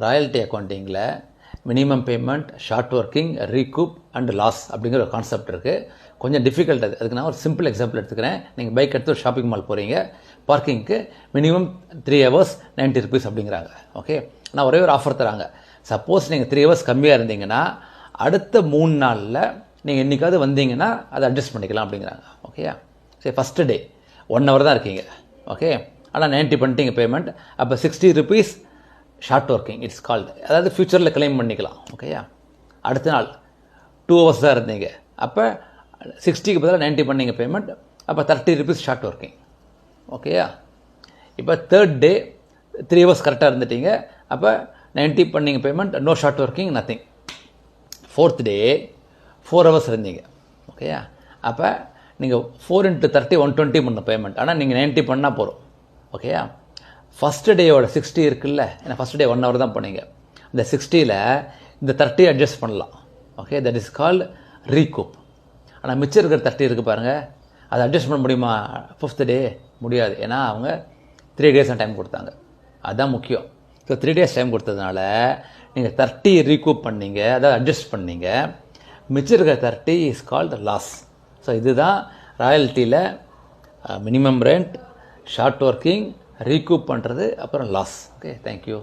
Royalty அக்கௌண்டிங்கில் minimum payment, short working, recoup and loss அப்படிங்கிற ஒரு கான்செப்ட் இருக்குது. கொஞ்சம் டிஃபிகல்ட் அதுக்கு நான் ஒரு சிம்பிள் எக்ஸாம்பிள் எடுத்துக்கிறேன். நீங்கள் பைக் எடுத்து ஒரு ஷாப்பிங் மால் போகிறீங்க, பார்க்கிங்க்கு மினிமம் 3 hours 90 rupees அப்படிங்கிறாங்க. ஓகே, ஆனால் ஒரே ஒரு ஆஃபர் தராங்க. சப்போஸ் நீங்கள் 3 hours கம்மியாக இருந்தீங்கன்னா அடுத்த 3 நாளில் நீங்கள் என்றைக்காவது வந்தீங்கன்னா அதை அட்ஜஸ்ட் பண்ணிக்கலாம் அப்படிங்கிறாங்க. ஓகேயா, சரி, ஃபஸ்ட்டு டே 1 hour தான் இருக்கீங்க. ஓகே, ஆனால் 90 பண்ணிட்டீங்க பேமெண்ட். அப்போ 60 rupees short working it's called, அதாவது ஃப்யூச்சரில் கிளைம் பண்ணிக்கலாம். ஓகேயா, அடுத்த நாள் 2 hours தான் இருந்தீங்க, அப்போ 60க்கு பதிலாக 90 பண்ணிங்க பேமெண்ட், அப்போ 30 rupees ஷார்ட் ஒர்க்கிங். ஓகேயா, இப்போ தேர்ட் டே 3 hours கரெக்டாக இருந்துட்டீங்க, அப்போ 90 பண்ணிங்க payment, no short working, nothing. Fourth day 4 hours இருந்தீங்க. ஓகேயா, அப்போ நீங்கள் 4 into 30 120 பண்ண பேமெண்ட், ஆனால் நீங்கள் 90 பண்ணால் போகிறோம். ஓகேயா, ஃபஸ்ட்டு டேயோட 60 இருக்குல்ல, ஏன்னா ஃபஸ்ட் டே 1 hour தான் போனீங்க, இந்த 60ல் இந்த 30 அட்ஜஸ்ட் பண்ணலாம். Okay, that is called recoup. ஆனால் மிச்சம் இருக்கிற 30 இருக்குது பாருங்கள், அதை அட்ஜஸ்ட் பண்ண முடியுமா? 5th டே முடியாது, ஏன்னா அவங்க 3 days டைம் கொடுத்தாங்க. அதுதான் முக்கியம். ஸோ 3 days டைம் கொடுத்ததுனால நீங்கள் 30 ரீகூப் பண்ணீங்க, அதாவது அட்ஜஸ்ட் பண்ணீங்க. மிச்சம் இருக்கிற 30 இஸ் கால்டு லாஸ். ஸோ இதுதான் ராயல்ட்டியில் minimum rent, short working, recoup பண்ணுறது, அப்புறம் லாஸ். Okay, thank you.